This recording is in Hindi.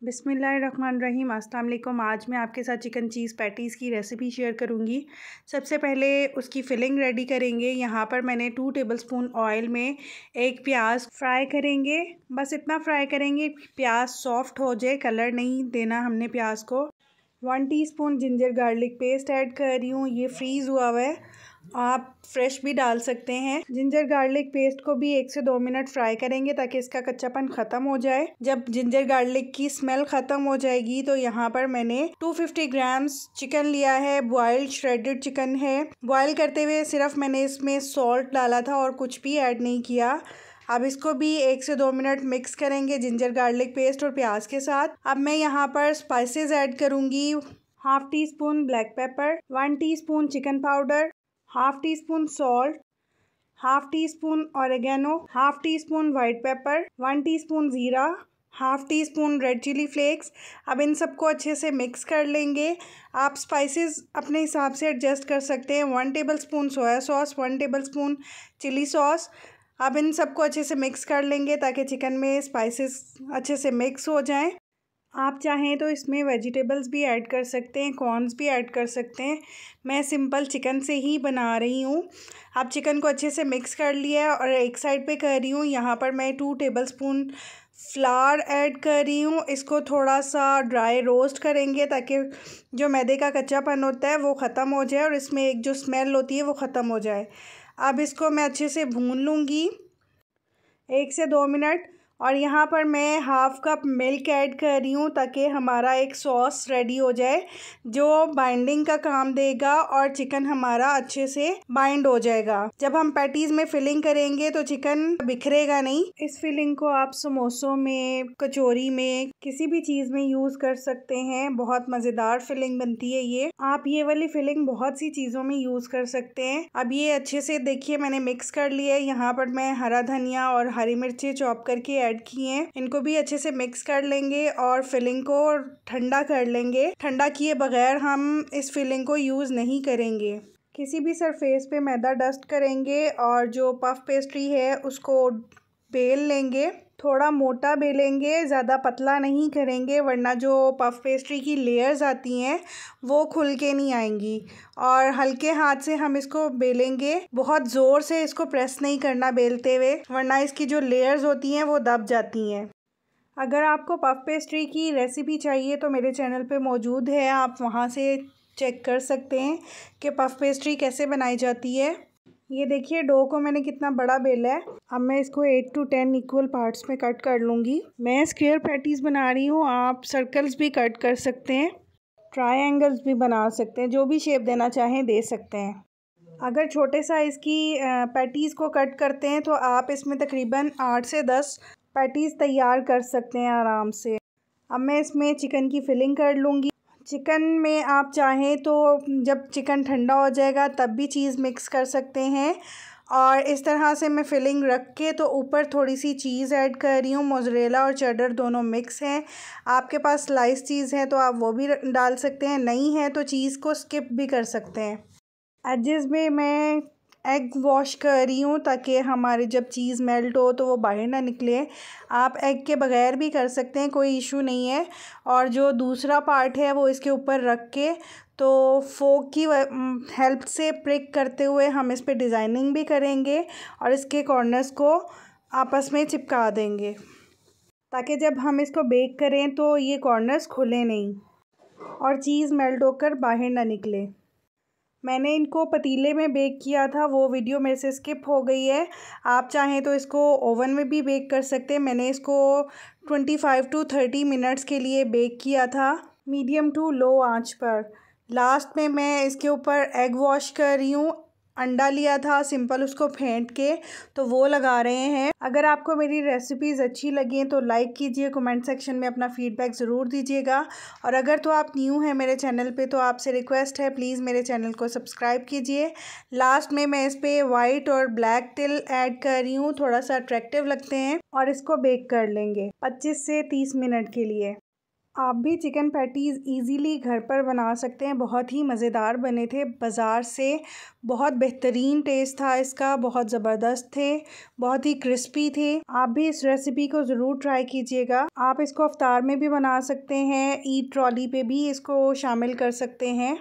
बिस्मिल्लाहिर्रहमानिर्रहीम। अस्सलाम वालेकुम। आज मैं आपके साथ चिकन चीज़ पैटीज़ की रेसिपी शेयर करूंगी। सबसे पहले उसकी फ़िलिंग रेडी करेंगे। यहाँ पर मैंने 2 टेबलस्पून ऑयल में एक प्याज फ्राई करेंगे। बस इतना फ्राई करेंगे प्याज सॉफ्ट हो जाए, कलर नहीं देना हमने प्याज को। 1 teaspoon ginger garlic paste add कर रही हूँ। ये फ्रीज़ हुआ हुआ है, आप फ्रेश भी डाल सकते हैं। जिंजर गार्लिक पेस्ट को भी 1 से 2 मिनट फ्राई करेंगे ताकि इसका कच्चापन ख़त्म हो जाए। जब जिंजर गार्लिक की स्मेल ख़त्म हो जाएगी तो यहाँ पर मैंने 250 ग्राम्स चिकन लिया है। बॉइल्ड श्रेडेड चिकन है। बॉयल करते हुए सिर्फ मैंने इसमें सॉल्ट डाला था और कुछ भी ऐड नहीं किया। अब इसको भी 1 से 2 मिनट मिक्स करेंगे जिंजर गार्लिक पेस्ट और प्याज के साथ। अब मैं यहाँ पर स्पाइसेस ऐड करूँगी। 1/2 teaspoon black pepper, 1 teaspoon chicken powder, 1/2 teaspoon salt, 1/2 teaspoon oregano, 1/2 teaspoon white paper, 1 teaspoon ज़ीरा, 1/2 टीस्पून रेड चिली फ्लेक्स। अब इन सबको अच्छे से मिक्स कर लेंगे। आप स्पाइसेस अपने हिसाब से एडजस्ट कर सकते हैं। 1 tablespoon soya sauce, 1 tablespoon chilli sauce. अब इन सबको अच्छे से मिक्स कर लेंगे ताकि चिकन में स्पाइसेस अच्छे से मिक्स हो जाएं। आप चाहें तो इसमें वेजिटेबल्स भी ऐड कर सकते हैं, कॉर्न्स भी ऐड कर सकते हैं। मैं सिंपल चिकन से ही बना रही हूँ। अब चिकन को अच्छे से मिक्स कर लिया है और एक साइड पे कर रही हूँ। यहाँ पर मैं 2 टेबलस्पून फ्लावर ऐड कर रही हूँ। इसको थोड़ा सा ड्राई रोस्ट करेंगे ताकि जो मैदे का कच्चापन होता है वो ख़त्म हो जाए और इसमें एक जो स्मेल होती है वो ख़त्म हो जाए। अब इसको मैं अच्छे से भून लूँगी 1 से 2 मिनट। और यहाँ पर मैं 1/2 कप मिल्क ऐड कर रही हूँ ताकि हमारा एक सॉस रेडी हो जाए जो बाइंडिंग का काम देगा और चिकन हमारा अच्छे से बाइंड हो जाएगा। जब हम पैटीज़ में फिलिंग करेंगे तो चिकन बिखरेगा नहीं। इस फिलिंग को आप समोसों में, कचौरी में, किसी भी चीज़ में यूज़ कर सकते हैं। बहुत मज़ेदार फिलिंग बनती है ये। आप ये वाली फिलिंग बहुत सी चीज़ों में यूज़ कर सकते हैं। अब ये अच्छे से देखिए मैंने मिक्स कर लिया है। यहाँ पर मैं हरा धनिया और हरी मिर्ची चॉप करके ऐड किए हैं। इनको भी अच्छे से मिक्स कर लेंगे और फिलिंग को ठंडा कर लेंगे। ठंडा किए बगैर हम इस फिलिंग को यूज़ नहीं करेंगे। किसी भी सरफेस पे मैदा डस्ट करेंगे और जो पफ पेस्ट्री है उसको बेल लेंगे। थोड़ा मोटा बेलेंगे, ज़्यादा पतला नहीं करेंगे वरना जो पफ पेस्ट्री की लेयर्स आती हैं वो खुल के नहीं आएंगी। और हल्के हाथ से हम इसको बेलेंगे, बहुत ज़ोर से इसको प्रेस नहीं करना बेलते हुए वरना इसकी जो लेयर्स होती हैं वो दब जाती हैं। अगर आपको पफ पेस्ट्री की रेसिपी चाहिए तो मेरे चैनल पे मौजूद है, आप वहाँ से चेक कर सकते हैं कि पफ पेस्ट्री कैसे बनाई जाती है। ये देखिए डो को मैंने कितना बड़ा बेला है। अब मैं इसको 8 to 10 इक्वल पार्ट्स में कट कर लूँगी। मैं स्क्वायर पैटीज़ बना रही हूँ, आप सर्कल्स भी कट कर सकते हैं, ट्रायंगल्स भी बना सकते हैं, जो भी शेप देना चाहें दे सकते हैं। अगर छोटे साइज़ की पैटीज़ को कट करते हैं तो आप इसमें तकरीबन 8 से 10 पैटीज़ तैयार कर सकते हैं आराम से। अब मैं इसमें चिकन की फिलिंग कर लूँगी। चिकन में आप चाहें तो जब चिकन ठंडा हो जाएगा तब भी चीज़ मिक्स कर सकते हैं। और इस तरह से मैं फिलिंग रख के तो ऊपर थोड़ी सी चीज़ ऐड कर रही हूँ। मोज़रेला और चेडर दोनों मिक्स हैं। आपके पास स्लाइस चीज़ है तो आप वो भी डाल सकते हैं, नहीं है तो चीज़ को स्किप भी कर सकते हैं। एजेस में मैं एग वॉश कर रही हूँ ताकि हमारे जब चीज़ मेल्ट हो तो वो बाहर ना निकले। आप एग के बगैर भी कर सकते हैं, कोई इशू नहीं है। और जो दूसरा पार्ट है वो इसके ऊपर रख के तो फोक की हेल्प से प्रिक करते हुए हम इस पर डिज़ाइनिंग भी करेंगे और इसके कॉर्नर्स को आपस में चिपका देंगे ताकि जब हम इसको बेक करें तो ये कॉर्नर्स खुले नहीं और चीज़ मेल्ट होकर बाहर ना निकले। मैंने इनको पतीले में बेक किया था, वो वीडियो मेरे से स्किप हो गई है। आप चाहें तो इसको ओवन में भी बेक कर सकते हैं। मैंने इसको 25 to 30 मिनट्स के लिए बेक किया था मीडियम टू लो आंच पर। लास्ट में मैं इसके ऊपर एग वॉश कर रही हूँ। अंडा लिया था सिंपल, उसको फेंट के तो वो लगा रहे हैं। अगर आपको मेरी रेसिपीज़ अच्छी लगें तो लाइक कीजिए, कमेंट सेक्शन में अपना फीडबैक ज़रूर दीजिएगा। और अगर तो आप न्यू हैं मेरे चैनल पे तो आपसे रिक्वेस्ट है प्लीज़ मेरे चैनल को सब्सक्राइब कीजिए। लास्ट में मैं इस पर वाइट और ब्लैक टिल ऐड कर रही हूँ, थोड़ा सा अट्रैक्टिव लगते हैं। और इसको बेक कर लेंगे 25 से 30 मिनट के लिए। आप भी चिकन पैटीज़ इजीली घर पर बना सकते हैं। बहुत ही मज़ेदार बने थे, बाज़ार से बहुत बेहतरीन टेस्ट था इसका, बहुत ज़बरदस्त थे, बहुत ही क्रिस्पी थे। आप भी इस रेसिपी को ज़रूर ट्राई कीजिएगा। आप इसको इफ्तार में भी बना सकते हैं, ईद ट्रॉली पे भी इसको शामिल कर सकते हैं।